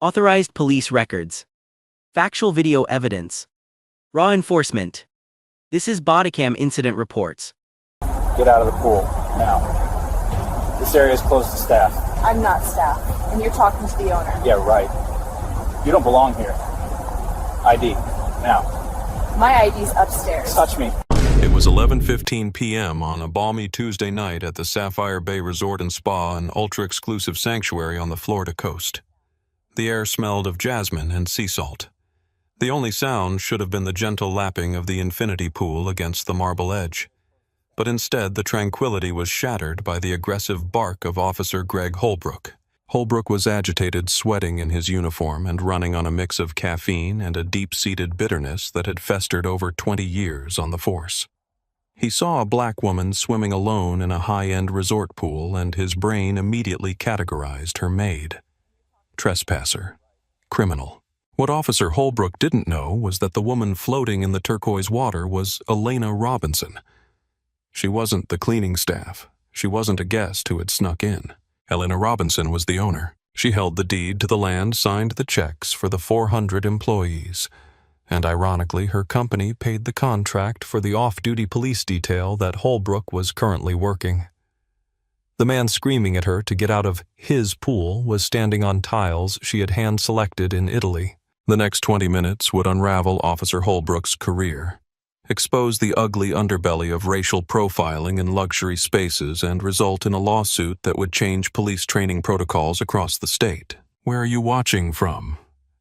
Authorized police records. Factual video evidence. Raw enforcement. This is Bodycam incident reports. Get out of the pool, now. This area is closed to staff. I'm not staff, and you're talking to the owner. Yeah, right. You don't belong here. ID, now. My ID's upstairs. Touch me. It was 11:15 p.m. on a balmy Tuesday night at the Sapphire Bay Resort and Spa, an ultra-exclusive sanctuary on the Florida coast. The air smelled of jasmine and sea salt. The only sound should have been the gentle lapping of the infinity pool against the marble edge. But instead, the tranquility was shattered by the aggressive bark of Officer Greg Holbrook. Holbrook was agitated, sweating in his uniform and running on a mix of caffeine and a deep-seated bitterness that had festered over 20 years on the force. He saw a black woman swimming alone in a high-end resort pool, and his brain immediately categorized her maid. Trespasser. Criminal. What Officer Holbrook didn't know was that the woman floating in the turquoise water was Elena Robinson. She wasn't the cleaning staff. She wasn't a guest who had snuck in. Elena Robinson was the owner. She held the deed to the land, signed the checks for the 400 employees, and ironically, her company paid the contract for the off-duty police detail that Holbrook was currently working. The man screaming at her to get out of his pool was standing on tiles she had hand-selected in Italy. The next 20 minutes would unravel Officer Holbrook's career, expose the ugly underbelly of racial profiling in luxury spaces, and result in a lawsuit that would change police training protocols across the state. Where are you watching from?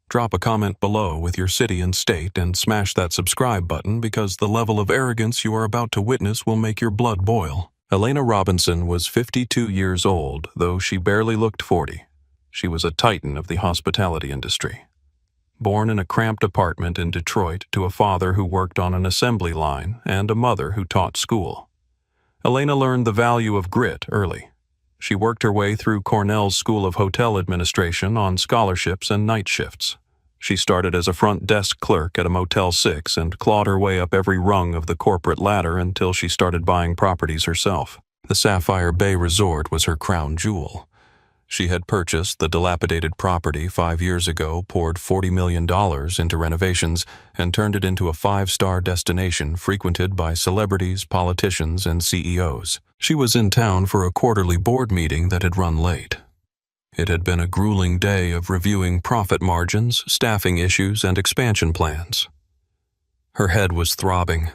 Drop a comment below with your city and state, and smash that subscribe button, because the level of arrogance you are about to witness will make your blood boil. Elena Robinson was 52 years old, though she barely looked 40. She was a titan of the hospitality industry. Born in a cramped apartment in Detroit to a father who worked on an assembly line and a mother who taught school, Elena learned the value of grit early. She worked her way through Cornell's School of Hotel Administration on scholarships and night shifts. She started as a front desk clerk at a Motel 6 and clawed her way up every rung of the corporate ladder until she started buying properties herself. The Sapphire Bay Resort was her crown jewel. She had purchased the dilapidated property 5 years ago, poured $40 million into renovations, and turned it into a 5-star destination frequented by celebrities, politicians, and CEOs. She was in town for a quarterly board meeting that had run late. It had been a grueling day of reviewing profit margins, staffing issues, and expansion plans. Her head was throbbing.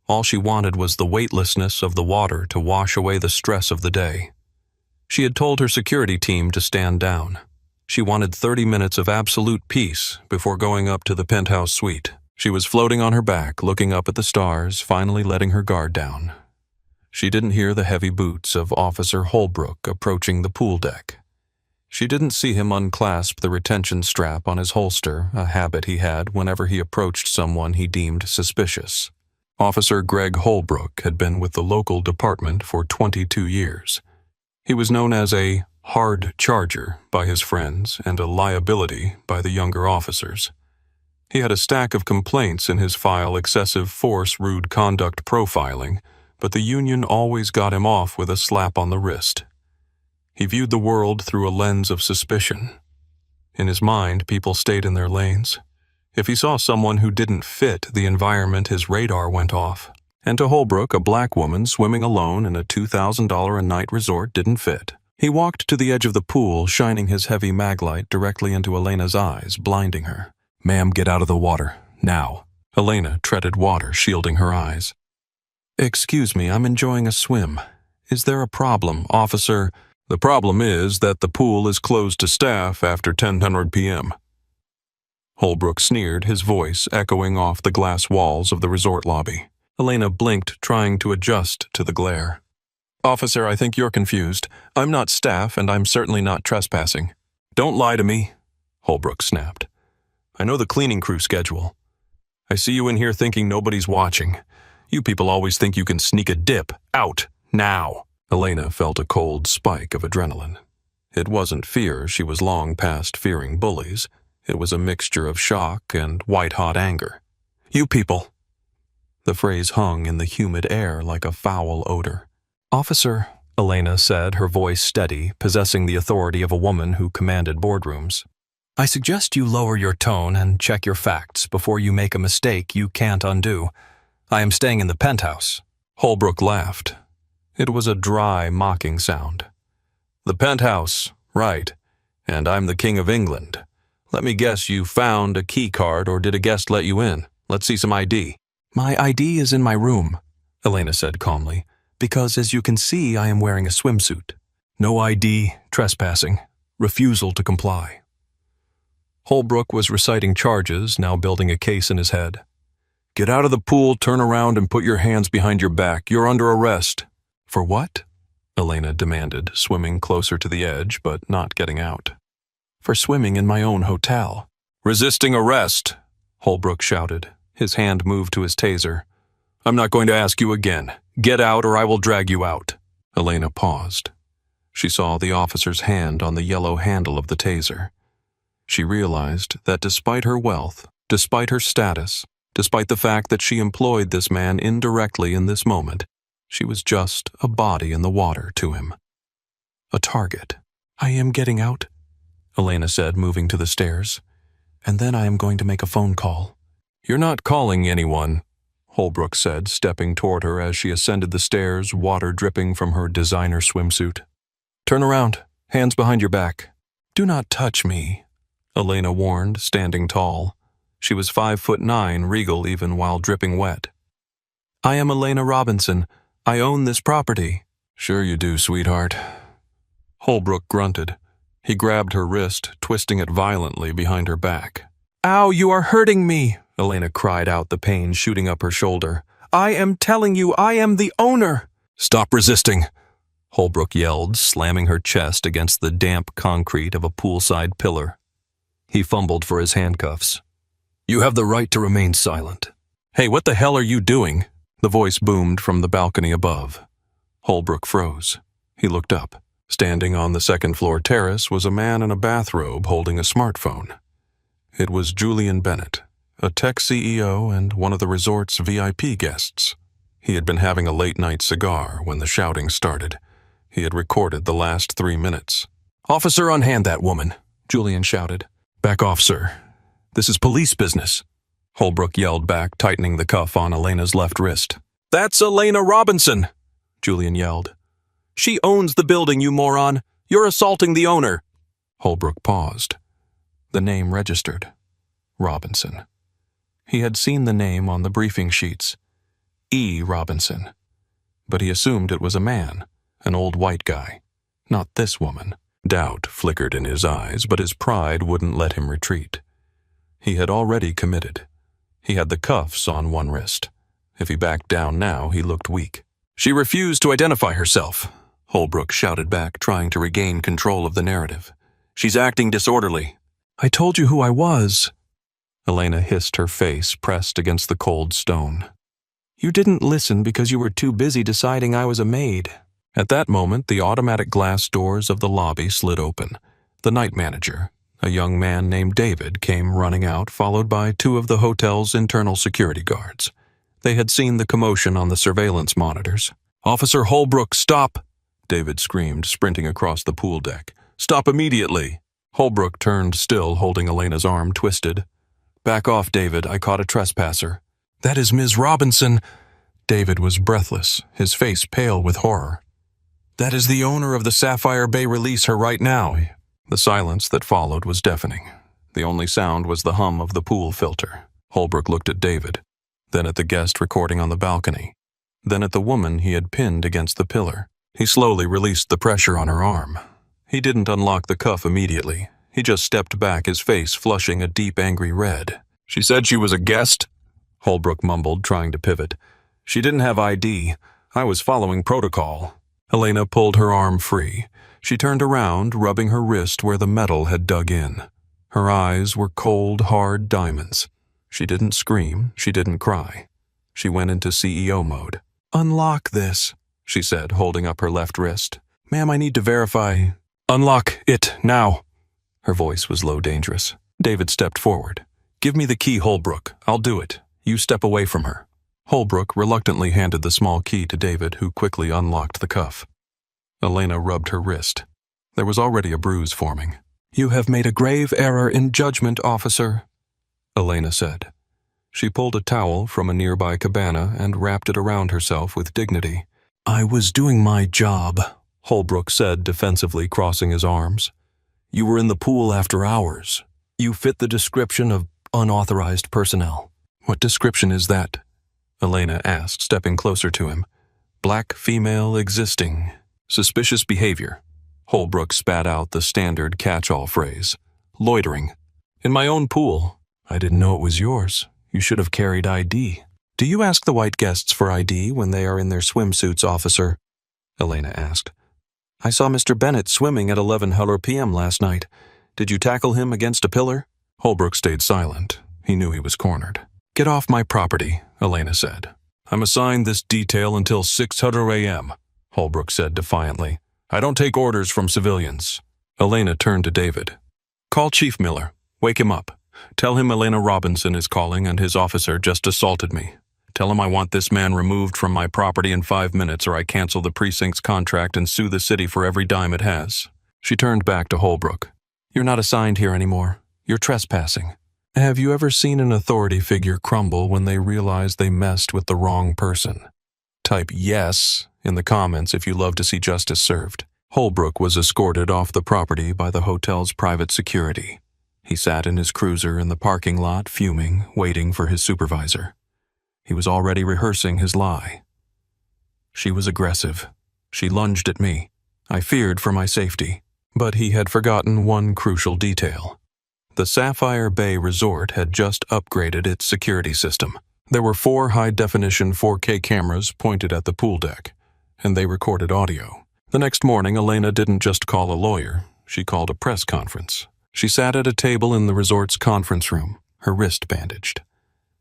All she wanted was the weightlessness of the water to wash away the stress of the day. She had told her security team to stand down. She wanted 30 minutes of absolute peace before going up to the penthouse suite. She was floating on her back, looking up at the stars, finally letting her guard down. She didn't hear the heavy boots of Officer Holbrook approaching the pool deck. She didn't see him unclasp the retention strap on his holster, a habit he had whenever he approached someone he deemed suspicious. Officer Greg Holbrook had been with the local department for 22 years. He was known as a hard charger by his friends and a liability by the younger officers. He had a stack of complaints in his file: excessive force, rude conduct, profiling, but the union always got him off with a slap on the wrist. He viewed the world through a lens of suspicion. In his mind, people stayed in their lanes. If he saw someone who didn't fit the environment, his radar went off. And to Holbrook, a black woman swimming alone in a $2,000 a night resort didn't fit. He walked to the edge of the pool, shining his heavy maglite directly into Elena's eyes, blinding her. "Ma'am, get out of the water, now." Elena treaded water, shielding her eyes. "Excuse me, I'm enjoying a swim. Is there a problem, officer?" "The problem is that the pool is closed to staff after 10:00 p.m. Holbrook sneered, his voice echoing off the glass walls of the resort lobby. Elena blinked, trying to adjust to the glare. "Officer, I think you're confused. I'm not staff, and I'm certainly not trespassing." "Don't lie to me," Holbrook snapped. "I know the cleaning crew schedule. I see you in here thinking nobody's watching. You people always think you can sneak a dip. Out, now." Elena felt a cold spike of adrenaline. It wasn't fear. She was long past fearing bullies. It was a mixture of shock and white-hot anger. "You people." The phrase hung in the humid air like a foul odor. "Officer," Elena said, her voice steady, possessing the authority of a woman who commanded boardrooms. I suggest you lower your tone and check your facts before you make a mistake you can't undo. I am staying in the penthouse. Holbrook laughed. It was a dry, mocking sound. The penthouse, right. And I'm the King of England. Let me guess you found a key card, or did a guest let you in? Let's see some ID. My ID is in my room, Elena said calmly, because as you can see, I am wearing a swimsuit. No ID, trespassing, refusal to comply. Holbrook was reciting charges, now building a case in his head. Get out of the pool, turn around, and put your hands behind your back. You're under arrest. For what? Elena demanded, swimming closer to the edge, but not getting out. For swimming in my own hotel. Resisting arrest, Holbrook shouted. His hand moved to his taser. I'm not going to ask you again. Get out or I will drag you out. Elena paused. She saw the officer's hand on the yellow handle of the taser. She realized that despite her wealth, despite her status, despite the fact that she employed this man indirectly in this moment, she was just a body in the water to him. A target. I am getting out, Elena said, moving to the stairs. And then I am going to make a phone call. You're not calling anyone, Holbrook said, stepping toward her as she ascended the stairs, water dripping from her designer swimsuit. Turn around, hands behind your back. Do not touch me, Elena warned, standing tall. She was 5'9", regal even while dripping wet. I am Elena Robinson. I own this property. Sure you do, sweetheart. Holbrook grunted. He grabbed her wrist, twisting it violently behind her back. Ow, you are hurting me, Elena cried out, the pain shooting up her shoulder. I am telling you, I am the owner. Stop resisting, Holbrook yelled, slamming her chest against the damp concrete of a poolside pillar. He fumbled for his handcuffs. You have the right to remain silent. Hey, what the hell are you doing? The voice boomed from the balcony above. Holbrook froze. He looked up. Standing on the second-floor terrace was a man in a bathrobe holding a smartphone. It was Julian Bennett, a tech CEO and one of the resort's VIP guests. He had been having a late-night cigar when the shouting started. He had recorded the last 3 minutes. Officer, unhand that woman, Julian shouted. Back off, sir. This is police business, Holbrook yelled back, tightening the cuff on Elena's left wrist. That's Elena Robinson, Julian yelled. She owns the building, you moron. You're assaulting the owner. Holbrook paused. The name registered. Robinson. He had seen the name on the briefing sheets. E. Robinson. But he assumed it was a man, an old white guy. Not this woman. Doubt flickered in his eyes, but his pride wouldn't let him retreat. He had already committed. He had the cuffs on one wrist. If he backed down now, he looked weak. She refused to identify herself, Holbrook shouted back, trying to regain control of the narrative. She's acting disorderly. I told you who I was. Elena hissed, her face pressed against the cold stone. You didn't listen because you were too busy deciding I was a maid. At that moment, the automatic glass doors of the lobby slid open. The night manager, a young man named David, came running out, followed by 2 of the hotel's internal security guards. They had seen the commotion on the surveillance monitors. Officer Holbrook, stop! David screamed, sprinting across the pool deck. Stop immediately! Holbrook turned still, holding Elena's arm twisted. Back off, David. I caught a trespasser. That is Ms. Robinson. David was breathless, his face pale with horror. That is the owner of the Sapphire Bay. Release her right now. The silence that followed was deafening. The only sound was the hum of the pool filter. Holbrook looked at David, then at the guest recording on the balcony, then at the woman he had pinned against the pillar. He slowly released the pressure on her arm. He didn't unlock the cuff immediately. He just stepped back, his face flushing a deep, angry red. She said she was a guest, Holbrook mumbled, trying to pivot. She didn't have ID. I was following protocol. Elena pulled her arm free. She turned around, rubbing her wrist where the metal had dug in. Her eyes were cold, hard diamonds. She didn't scream. She didn't cry. She went into CEO mode. Unlock this, she said, holding up her left wrist. Ma'am, I need to verify. Unlock it, now. Her voice was low, dangerous. David stepped forward. Give me the key, Holbrook. I'll do it. You step away from her. Holbrook reluctantly handed the small key to David, who quickly unlocked the cuff. Elena rubbed her wrist. There was already a bruise forming. You have made a grave error in judgment, officer, Elena said. She pulled a towel from a nearby cabana and wrapped it around herself with dignity. I was doing my job, Holbrook said defensively, crossing his arms. You were in the pool after hours. You fit the description of unauthorized personnel. What description is that? Elena asked, stepping closer to him. Black female existing. Suspicious behavior. Holbrook spat out the standard catch-all phrase. Loitering. In my own pool. I didn't know it was yours. You should have carried ID. Do you ask the white guests for ID when they are in their swimsuits, officer? Elena asked. I saw Mr. Bennett swimming at 11:00 p.m. last night. Did you tackle him against a pillar? Holbrook stayed silent. He knew he was cornered. Get off my property, Elena said. I'm assigned this detail until 6:00 a.m., Holbrook said defiantly. I don't take orders from civilians. Elena turned to David. Call Chief Miller. Wake him up. Tell him Elena Robinson is calling and his officer just assaulted me. Tell him I want this man removed from my property in 5 minutes or I cancel the precinct's contract and sue the city for every dime it has. She turned back to Holbrook. You're not assigned here anymore. You're trespassing. Have you ever seen an authority figure crumble when they realize they messed with the wrong person? Type yes in the comments if you love to see justice served. Holbrook was escorted off the property by the hotel's private security. He sat in his cruiser in the parking lot, fuming, waiting for his supervisor. He was already rehearsing his lie. She was aggressive. She lunged at me. I feared for my safety. But he had forgotten one crucial detail. The Sapphire Bay Resort had just upgraded its security system. There were 4 high-definition 4K cameras pointed at the pool deck, and they recorded audio. The next morning, Elena didn't just call a lawyer. She called a press conference. She sat at a table in the resort's conference room, her wrist bandaged.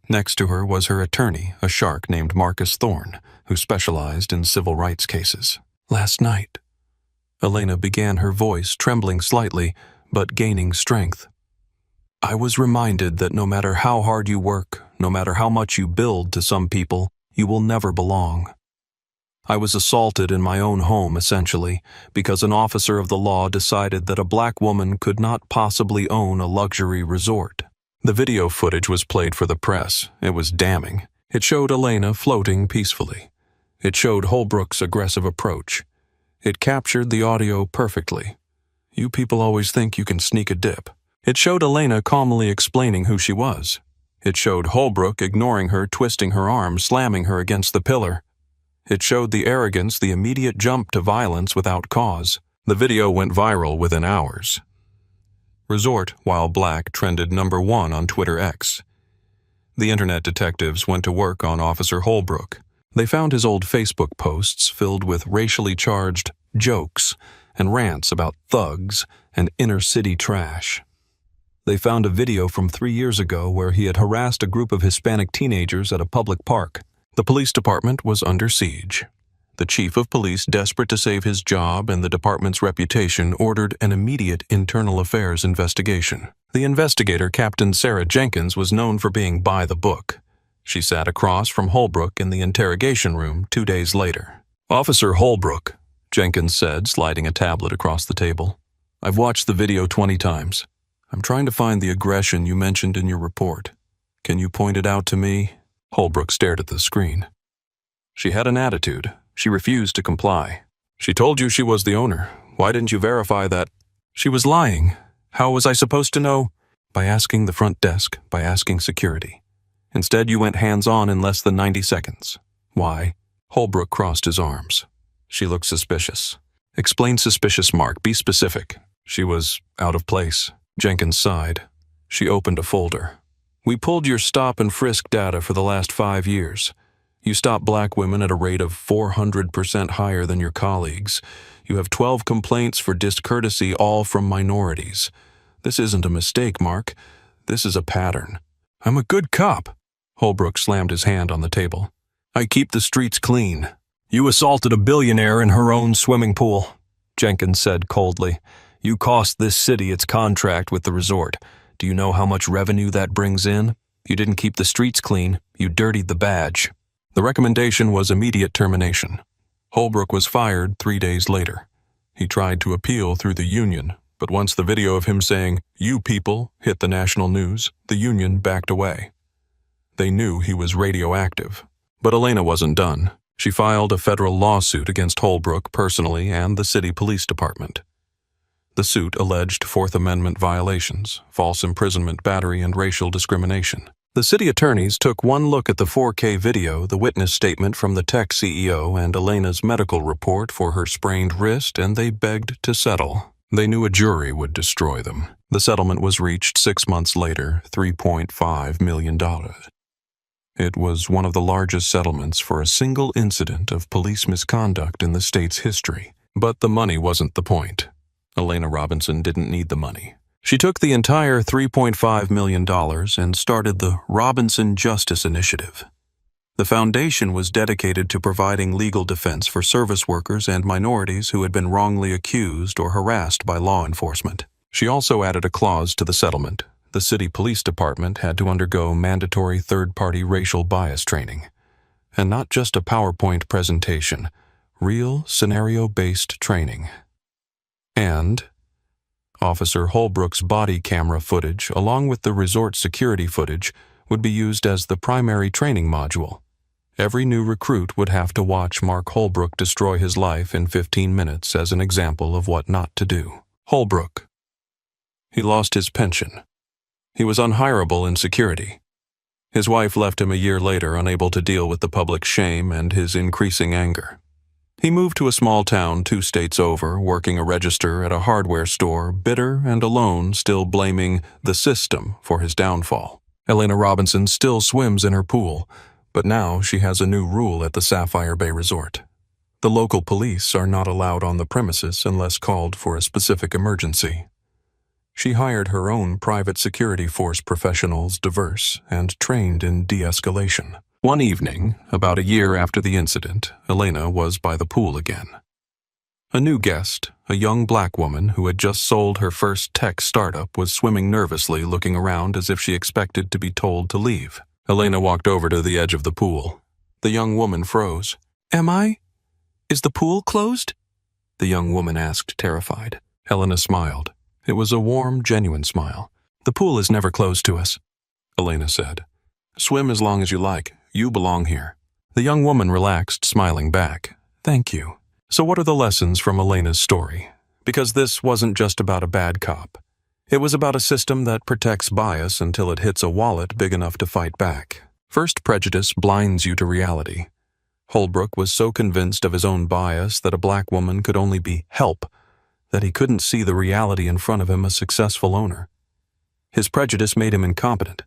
Next to her was her attorney, a shark named Marcus Thorne, who specialized in civil rights cases. Last night, Elena began, her voice trembling slightly, but gaining strength. I was reminded that no matter how hard you work, no matter how much you build to some people, you will never belong. I was assaulted in my own home, essentially, because an officer of the law decided that a black woman could not possibly own a luxury resort. The video footage was played for the press. It was damning. It showed Elena floating peacefully. It showed Holbrook's aggressive approach. It captured the audio perfectly. You people always think you can sneak a dip. It showed Elena calmly explaining who she was. It showed Holbrook ignoring her, twisting her arm, slamming her against the pillar. It showed the arrogance, the immediate jump to violence without cause. The video went viral within hours. Resort While Black trended #1 on Twitter X. The internet detectives went to work on Officer Holbrook. They found his old Facebook posts filled with racially charged jokes and rants about thugs and inner-city trash. They found a video from 3 years ago where he had harassed a group of Hispanic teenagers at a public park. The police department was under siege. The chief of police, desperate to save his job and the department's reputation, ordered an immediate internal affairs investigation. The investigator, Captain Sarah Jenkins, was known for being by the book. She sat across from Holbrook in the interrogation room 2 days later. Officer Holbrook, Jenkins said, sliding a tablet across the table. I've watched the video 20 times. I'm trying to find the aggression you mentioned in your report. Can you point it out to me? Holbrook stared at the screen. She had an attitude. She refused to comply. She told you she was the owner. Why didn't you verify that? She was lying. How was I supposed to know? By asking the front desk, by asking security. Instead, you went hands-on in less than 90 seconds. Why? Holbrook crossed his arms. She looked suspicious. Explain suspicious, Mark. Be specific. She was out of place. Jenkins sighed. She opened a folder. We pulled your stop and frisk data for the last 5 years. You stop black women at a rate of 400% higher than your colleagues. You have 12 complaints for discourtesy, all from minorities. This isn't a mistake, Mark. This is a pattern. I'm a good cop. Holbrook slammed his hand on the table. I keep the streets clean. You assaulted a billionaire in her own swimming pool, Jenkins said coldly. You cost this city its contract with the resort. Do you know how much revenue that brings in? You didn't keep the streets clean. You dirtied the badge. The recommendation was immediate termination. Holbrook was fired 3 days later. He tried to appeal through the union, But once the video of him saying, "You people," hit the national news, the union backed away. They knew he was radioactive. But Elena wasn't done. She filed a federal lawsuit against Holbrook personally and the city police department. The suit alleged Fourth Amendment violations, false imprisonment, battery, and racial discrimination. The city attorneys took one look at the 4K video, the witness statement from the tech CEO, and Elena's medical report for her sprained wrist, and they begged to settle. They knew a jury would destroy them. The settlement was reached 6 months later, $3.5 million. It was one of the largest settlements for a single incident of police misconduct in the state's history. But the money wasn't the point. Elena Robinson didn't need the money. She took the entire $3.5 million and started the Robinson Justice Initiative. The foundation was dedicated to providing legal defense for service workers and minorities who had been wrongly accused or harassed by law enforcement. She also added a clause to the settlement. The city police department had to undergo mandatory third-party racial bias training. And not just a PowerPoint presentation, real scenario-based training. And Officer Holbrook's body camera footage, along with the resort security footage, would be used as the primary training module. Every new recruit would have to watch Mark Holbrook destroy his life in 15 minutes as an example of what not to do. Holbrook. He lost his pension. He was unhireable in security. His wife left him a year later, unable to deal with the public shame and his increasing anger. He moved to a small town 2 states over, working a register at a hardware store, bitter and alone, still blaming the system for his downfall. Elena Robinson still swims in her pool, but now she has a new rule at the Sapphire Bay Resort. The local police are not allowed on the premises unless called for a specific emergency. She hired her own private security force professionals, diverse and trained in de-escalation. One evening, about a year after the incident, Elena was by the pool again. A new guest, a young black woman who had just sold her first tech startup, was swimming nervously, looking around as if she expected to be told to leave. Elena walked over to the edge of the pool. The young woman froze. "Am I? Is the pool closed?" the young woman asked, terrified. Elena smiled. It was a warm, genuine smile. "The pool is never closed to us," Elena said. "Swim as long as you like. You belong here." The young woman relaxed, smiling back. "Thank you." So what are the lessons from Elena's story? Because this wasn't just about a bad cop. It was about a system that protects bias until it hits a wallet big enough to fight back. First, prejudice blinds you to reality. Holbrook was so convinced of his own bias that a black woman could only be help, that he couldn't see the reality in front of him, a successful owner. His prejudice made him incompetent.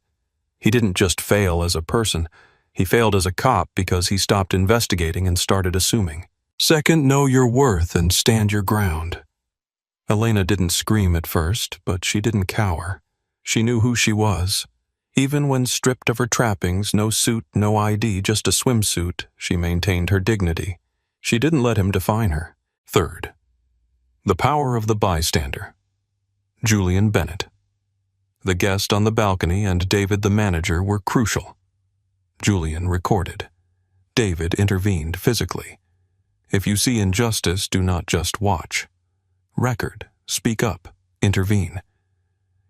He didn't just fail as a person, he failed as a cop because he stopped investigating and started assuming. Second, know your worth and stand your ground. Elena didn't scream at first, but she didn't cower. She knew who she was. Even when stripped of her trappings, no suit, no ID, just a swimsuit, she maintained her dignity. She didn't let him define her. Third, the power of the bystander. Julian Bennett. The guest on the balcony and David the manager were crucial. Julian recorded. David intervened physically. If you see injustice, do not just watch. Record, speak up, intervene.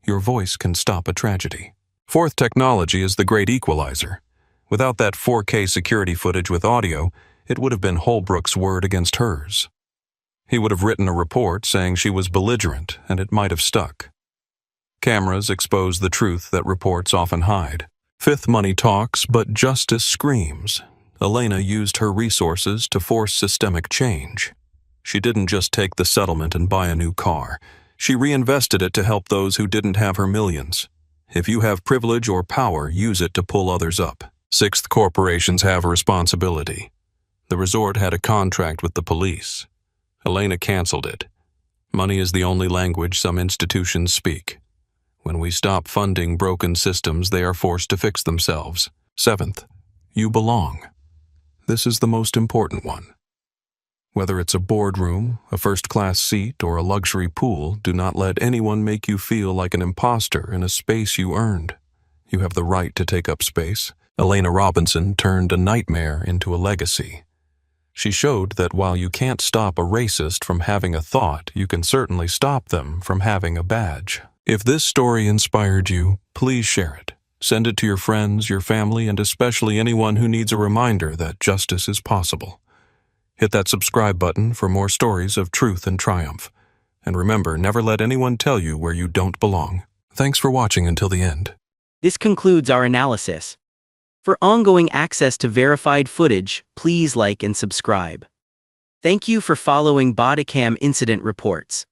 Your voice can stop a tragedy. Fourth, technology is the great equalizer. Without that 4K security footage with audio, it would have been Holbrook's word against hers. He would have written a report saying she was belligerent, and it might have stuck. Cameras expose the truth that reports often hide. Fifth, money talks, but justice screams. Elena used her resources to force systemic change. She didn't just take the settlement and buy a new car. She reinvested it to help those who didn't have her millions. If you have privilege or power, use it to pull others up. Sixth, corporations have a responsibility. The resort had a contract with the police. Elena canceled it. Money is the only language some institutions speak. When we stop funding broken systems, they are forced to fix themselves. Seventh, you belong. This is the most important one. Whether it's a boardroom, a first-class seat, or a luxury pool, do not let anyone make you feel like an imposter in a space you earned. You have the right to take up space. Elena Robinson turned a nightmare into a legacy. She showed that while you can't stop a racist from having a thought, you can certainly stop them from having a badge. If this story inspired you, please share it. Send it to your friends, your family, and especially anyone who needs a reminder that justice is possible. Hit that subscribe button for more stories of truth and triumph. And remember, never let anyone tell you where you don't belong. Thanks for watching until the end. This concludes our analysis. For ongoing access to verified footage, please like and subscribe. Thank you for following Bodycam Incident Reports.